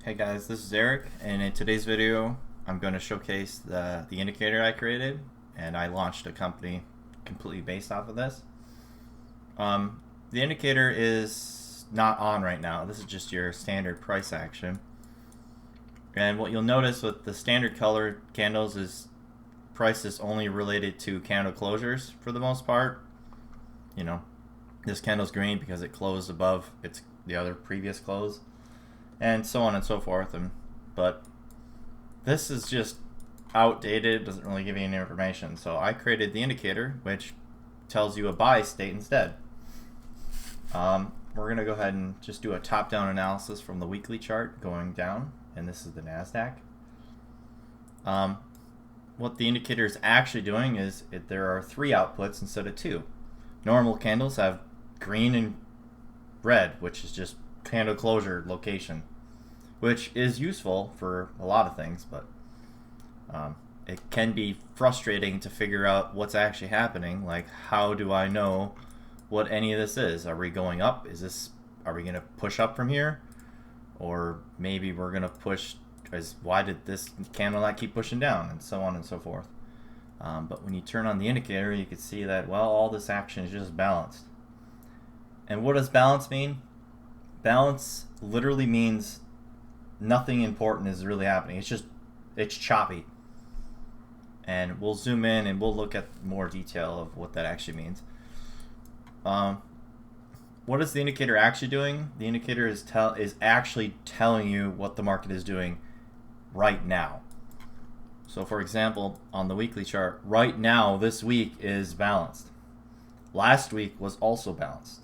Hey guys, this is Eric, and in today's video I'm going to showcase the indicator I created, and I launched a company completely based off of this. The indicator is not on right now. This is just your standard price action. And what you'll notice with the standard color candles is price is only related to candle closures for the most part. You know, this candle's green because it closed above the other previous close, and so on and so forth. But this is just outdated, doesn't really give you any information. So I created the indicator, which tells you a buy state instead. We're gonna go ahead and just do a top-down analysis from the weekly chart going down, and this is the NASDAQ. What the indicator is actually doing is there are 3 outputs instead of 2. Normal candles have green and red, which is just candle closure location, which is useful for a lot of things, but it can be frustrating to figure out what's actually happening. Like, how do I know what any of this is? Are we going up? Are we going to push up from here? Or maybe we're going to push, why did this candle not keep pushing down? And so on and so forth. But when you turn on the indicator, you can see that, well, all this action is just balanced. And what does balance mean? Balance literally means nothing important is really happening. It's choppy. And we'll zoom in and we'll look at more detail of what that actually means. What is the indicator actually doing? The indicator is actually telling you what the market is doing right now. So for example, on the weekly chart, right now this week is balanced. Last week was also balanced.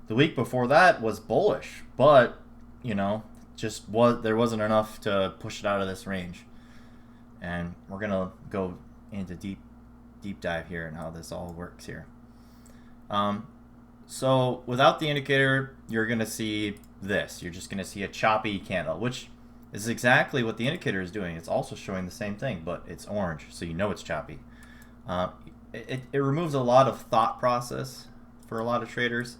The week before that was bullish, but there wasn't enough to push it out of this range. And we're gonna go into deep dive here and how this all works here. So without the indicator, you're gonna see this. You're just gonna see a choppy candle, which is exactly what the indicator is doing. It's also showing the same thing, but it's orange, so you know it's choppy. It removes a lot of thought process for a lot of traders.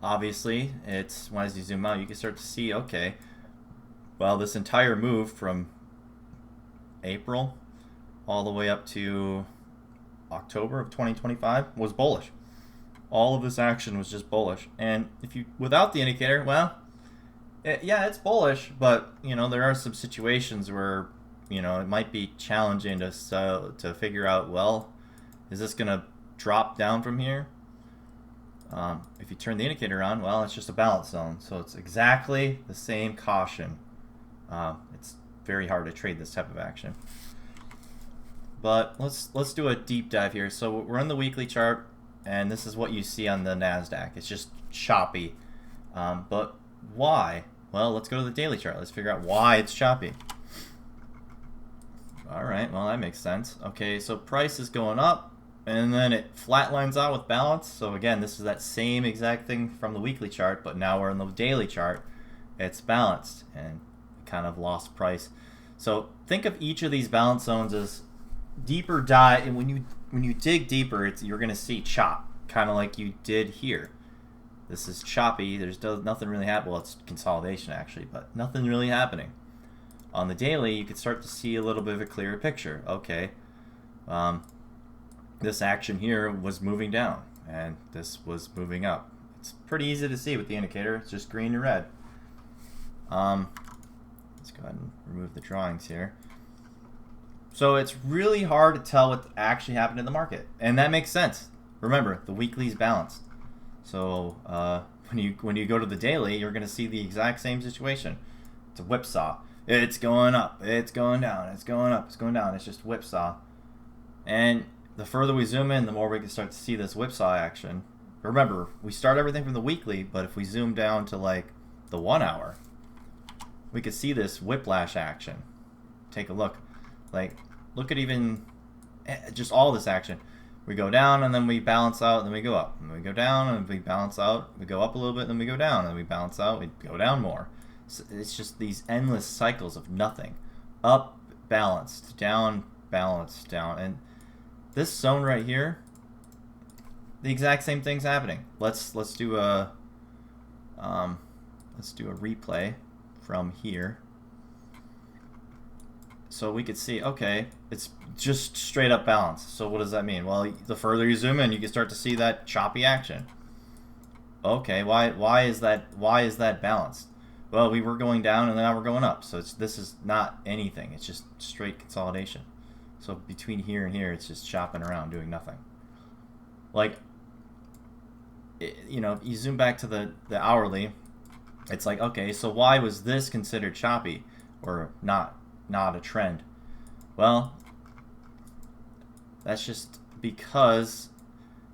Obviously, as you zoom out, you can start to see, okay, well, this entire move from April all the way up to October of 2025 was bullish. All of this action was just bullish. And without the indicator, well, it's bullish, but there are some situations where it might be challenging to figure out, well, is this gonna drop down from here? If you turn the indicator on, well, it's just a balance zone, so it's exactly the same caution. It's very hard to trade this type of action. But let's do a deep dive here. So we're on the weekly chart, and this is what you see on the NASDAQ. It's just choppy. But why? Well, let's go to the daily chart. Let's figure out why it's choppy. Alright, well, that makes sense. Okay, so price is going up, and then it flatlines out with balance. So again, this is that same exact thing from the weekly chart, but now we're in the daily chart. It's balanced and kind of lost price. So think of each of these balance zones as deeper dive, and when you dig deeper, you're going to see chop, kind of like you did here. This is choppy. There's nothing really happening. Well, it's consolidation actually, but nothing really happening. On the daily, you can start to see a little bit of a clearer picture. Okay, this action here was moving down, and this was moving up. It's pretty easy to see with the indicator. It's just green and red. Let's go ahead and remove the drawings here. So it's really hard to tell what actually happened in the market, and that makes sense. Remember, the weekly is balanced. So when you go to the daily, you're going to see the exact same situation. It's a whipsaw. It's going up, it's going down, it's going up, it's going down. It's just whipsaw. And the further we zoom in, the more we can start to see this whipsaw action. Remember, we start everything from the weekly, but if we zoom down to like the 1 hour, we could see this whiplash action. Take a look. Like, look at even just all this action. We go down, and then we balance out, and then we go up. And we go down, and we balance out. We go up a little bit, and then we go down. And we balance out, we go down more. So it's just these endless cycles of nothing. Up, balanced, down, balanced, down. And this zone right here, the exact same thing's happening. Let's do a replay. from here. So we could see, okay, it's just straight up balance. So what does that mean? Well, the further you zoom in, you can start to see that choppy action. Okay, why is that balanced? Well, we were going down and now we're going up. So this is not anything. It's just straight consolidation. So between here and here, it's just chopping around, doing nothing. Like, you know, if you zoom back to the hourly, it's like, okay, so why was this considered choppy or not a trend? Well, that's just because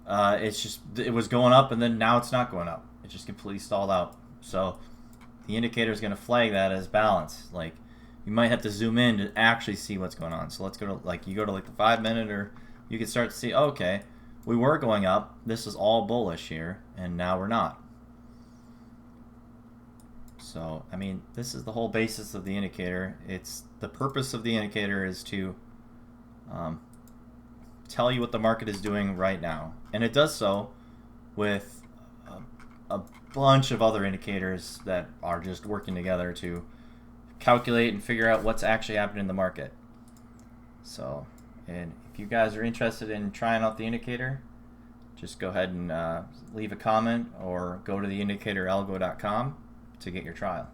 it was going up and then now it's not going up. It just completely stalled out. So the indicator is going to flag that as balance. Like, you might have to zoom in to actually see what's going on. So let's go to, like, you go to like the 5 minute, or you can start to see, okay, we were going up, this is all bullish here, and now we're not. So, I mean, this is the whole basis of the indicator. It's the purpose of the indicator is to tell you what the market is doing right now. And it does so with a bunch of other indicators that are just working together to calculate and figure out what's actually happening in the market. So, and if you guys are interested in trying out the indicator, just go ahead and leave a comment or go to theindicatoralgo.com to get your trial.